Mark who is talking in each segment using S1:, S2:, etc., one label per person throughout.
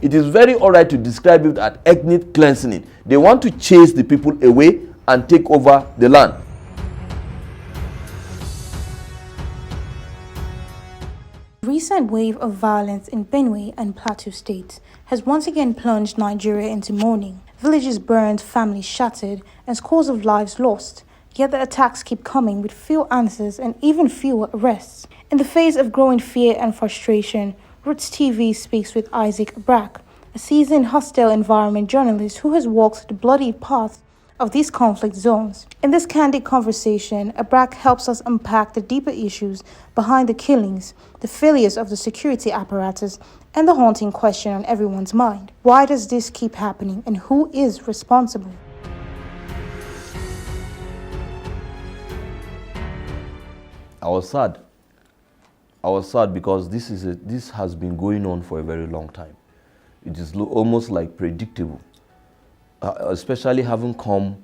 S1: it is very alright to describe it as ethnic cleansing. They want to chase the people away and take over the land.
S2: Recent wave of violence in Benue and Plateau states has once again plunged Nigeria into mourning. Villages burned, families shattered, and scores of lives lost. Yet the attacks keep coming with few answers and even fewer arrests. In the face of growing fear and frustration, Rootstv speaks with Isaac Abrak, a seasoned hostile environment journalist who has walked the bloodied path of these conflict zones. In this candid conversation, Abrak helps us unpack the deeper issues behind the killings, the failures of the security apparatus, and the haunting question on everyone's mind. Why does this keep happening, and who is responsible?
S1: I was sad because this has been going on for a very long time. It is almost like predictable. Especially having come,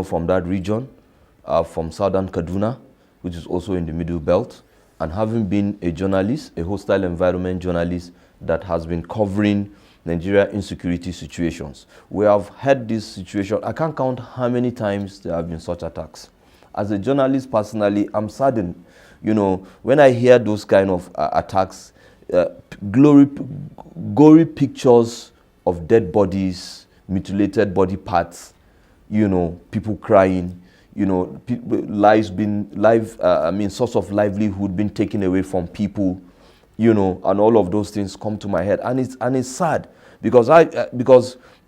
S1: from that region, from southern Kaduna, which is also in the Middle Belt, and having been a journalist, a hostile environment journalist that has been covering Nigeria insecurity situations. We have had this situation. I can't count how many times there have been such attacks. As a journalist, personally, I'm saddened, when I hear those kind of attacks, gory pictures of dead bodies, mutilated body parts, people crying, source of livelihood being taken away from people, and all of those things come to my head, and it's sad because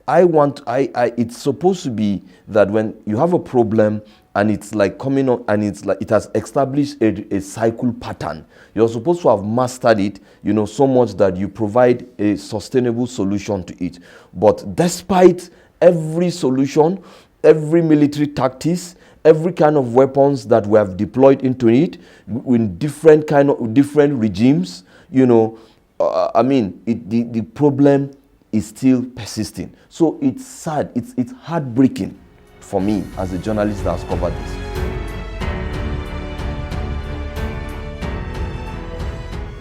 S1: it's supposed to be that when you have a problem and it's like coming on and it's like it has established a cycle pattern, you're supposed to have mastered it, so much that you provide a sustainable solution to it. But despite every solution, every military tactics, every kind of weapons that we have deployed into it, in different regimes, the problem is still persisting. So it's sad, it's heartbreaking for me as a journalist that has covered this.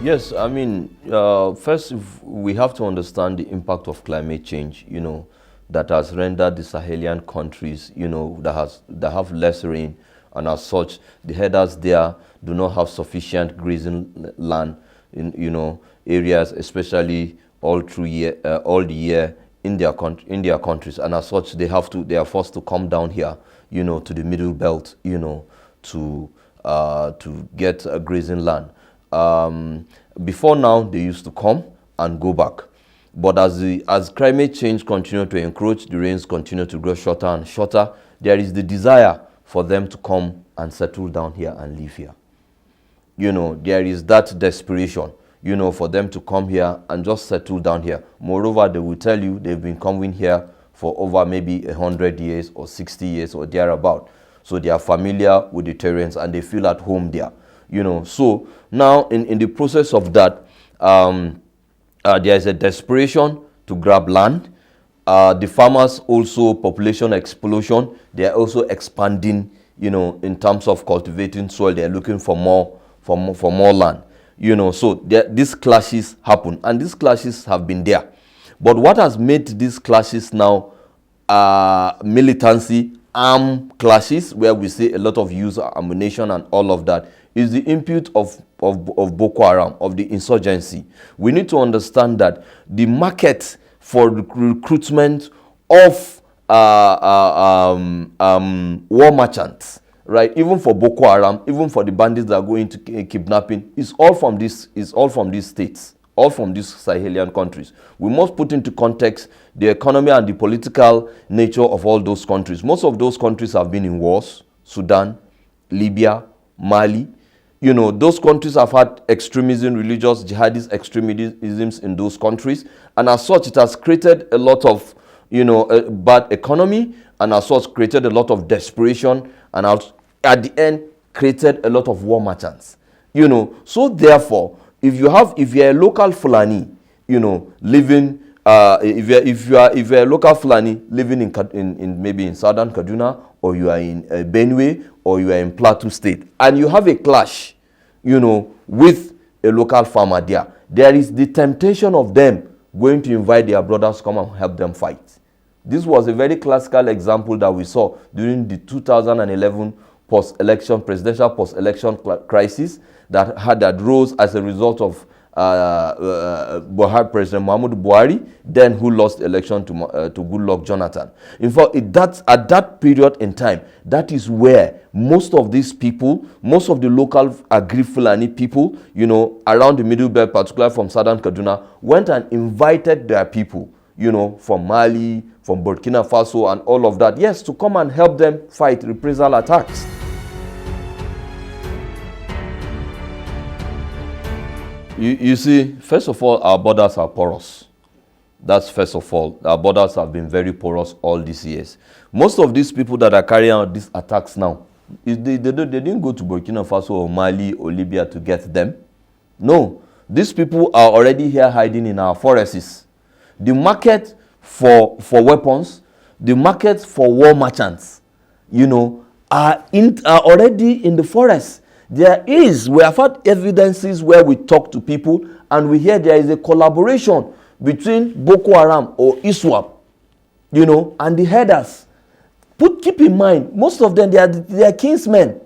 S1: Yes, first we have to understand the impact of climate change, that has rendered the Sahelian countries, that have less rain, and as such, the herders there do not have sufficient grazing land in, areas, especially all the year in their countries, and as such, they are forced to come down here, to the Middle Belt, to get a grazing land. Before now, they used to come and go back. But as climate change continues to encroach, the rains continue to grow shorter and shorter, there is the desire for them to come and settle down here and live here. There is that desperation, for them to come here and just settle down here. Moreover, they will tell you they've been coming here for over maybe 100 years or 60 years or thereabout. So they are familiar with the terrains and they feel at home there. So now in the process of that, there is a desperation to grab land. The farmers also, population explosion, they are also expanding, in terms of cultivating soil. They are looking for more land. So these clashes happen, and these clashes have been there. But what has made these clashes now militancy, armed clashes, where we see a lot of use of ammunition and all of that, is the input of Boko Haram, of the insurgency. We need to understand that the market for recruitment of war merchants, right, even for Boko Haram, even for the bandits that are going to kidnapping, is all from these states, all from these Sahelian countries. We must put into context the economy and the political nature of all those countries. Most of those countries have been in wars: Sudan, Libya, Mali. Those countries have had extremism, religious, jihadist extremisms in those countries. And as such, it has created a lot of, a bad economy, and as such, created a lot of desperation, and at the end, created a lot of war merchants. So therefore, if you're a local Fulani, living, if you're a local Fulani living in maybe in southern Kaduna, or you are in Benue, or you are in Plateau State, and you have a clash, with a local farmer there is the temptation of them going to invite their brothers to come and help them fight. This was a very classical example that we saw during the 2011 presidential post-election crisis that rose as a result of President Muhammadu Buhari, then who lost the election to Goodluck Jonathan. In fact, at that period in time, that is where most of these people, most of the local Agri-Fulani people, around the Middle Belt, particularly from Southern Kaduna, went and invited their people, from Mali, from Burkina Faso and all of that, yes, to come and help them fight reprisal attacks. You see, first of all, our borders are porous. That's first of all. Our borders have been very porous all these years. Most of these people that are carrying out these attacks now, they didn't go to Burkina Faso or Mali or Libya to get them. No, these people are already here hiding in our forests. The market for weapons, the market for war merchants, are already in the forest. We have had evidences where we talk to people and we hear there is a collaboration between Boko Haram or ISWAP, and the headers. Keep in mind, most of them, they are kinsmen.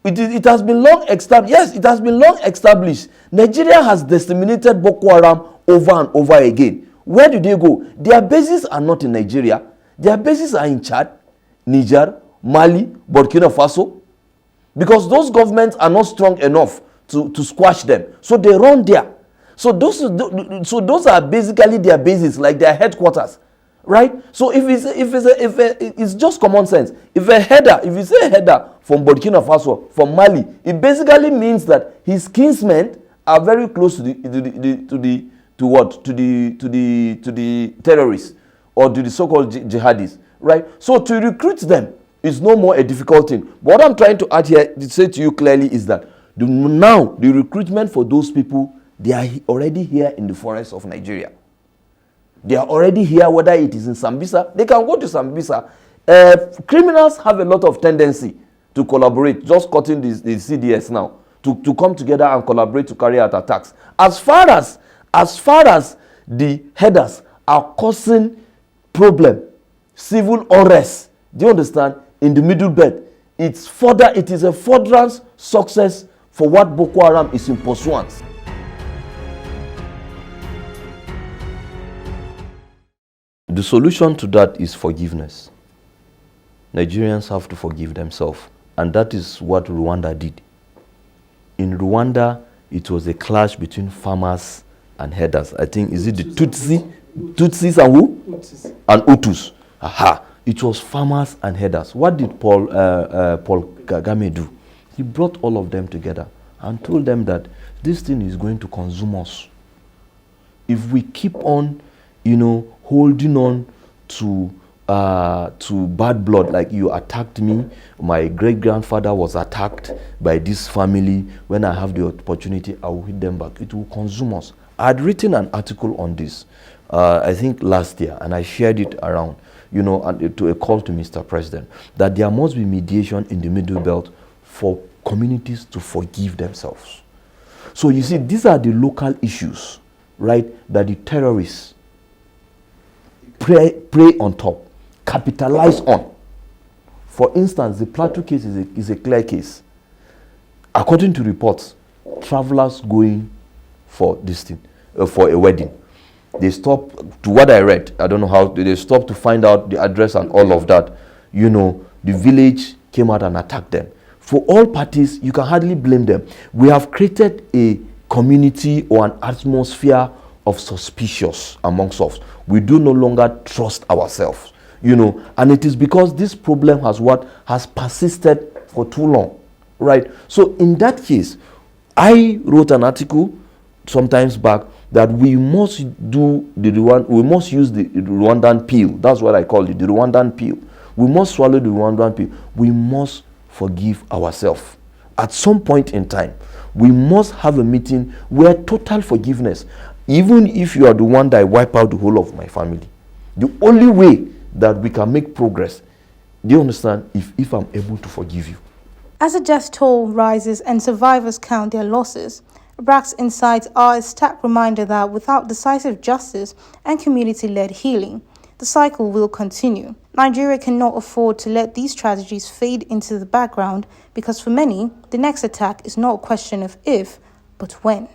S1: It has been long established. Yes, it has been long established. Nigeria has disseminated Boko Haram over and over again. Where do they go? Their bases are not in Nigeria. Their bases are in Chad, Niger, Mali, Burkina Faso. Because those governments are not strong enough to squash them. So they run there. So those are basically their bases, like their headquarters. Right? So it's just common sense. If you say a header from Burkina Faso, from Mali, it basically means that his kinsmen are very close to the terrorists or to the so-called jihadis. Right? So to recruit them is no more a difficult thing. But what I'm trying to add here, to say to you clearly, is that now the recruitment for those people, they are already here in the forests of Nigeria. They are already here, whether it is in Sambisa. They can go to Sambisa. Criminals have a lot of tendency to collaborate, just cutting the CDS now, to come together and collaborate to carry out attacks. As far as the headers are causing problem, civil unrest, do you understand? In the Middle Belt, it is a furtherance success for what Boko Haram is in pursuance. The solution to that is forgiveness. Nigerians have to forgive themselves, and that is what Rwanda did. In Rwanda, it was a clash between farmers and herders. I think, is it the Tutsis and who? Tutsis. And Hutus. Aha. It was farmers and herders. What did Paul Kagame do? He brought all of them together and told them that this thing is going to consume us. If we keep on, holding on to bad blood, like you attacked me, my great-grandfather was attacked by this family. When I have the opportunity, I will hit them back. It will consume us. I had written an article on this, I think last year, and I shared it around. And to a call to Mr. President, that there must be mediation in the Middle Belt for communities to forgive themselves. So you see, these are the local issues, right, that the terrorists prey on top, capitalize on. For instance, the Plateau case is a clear case. According to reports, travelers going for this thing, for a wedding, they stopped, to what I read, I don't know how, they stopped to find out the address and all of that. The village came out and attacked them. For all parties, you can hardly blame them. We have created a community or an atmosphere of suspicious amongst us. We do no longer trust ourselves, and it is because this problem has persisted for too long, right? So in that case, I wrote an article sometimes back that we must use the Rwandan pill. That's what I call it, the Rwandan pill. We must swallow the Rwandan pill. We must forgive ourselves. At some point in time, we must have a meeting where total forgiveness, even if you are the one that wipe out the whole of my family. The only way that we can make progress, do you understand, if I'm able to forgive you.
S2: As the death toll rises and survivors count their losses, Abrak's insights are a stark reminder that without decisive justice and community-led healing, the cycle will continue. Nigeria cannot afford to let these tragedies fade into the background because for many, the next attack is not a question of if, but when.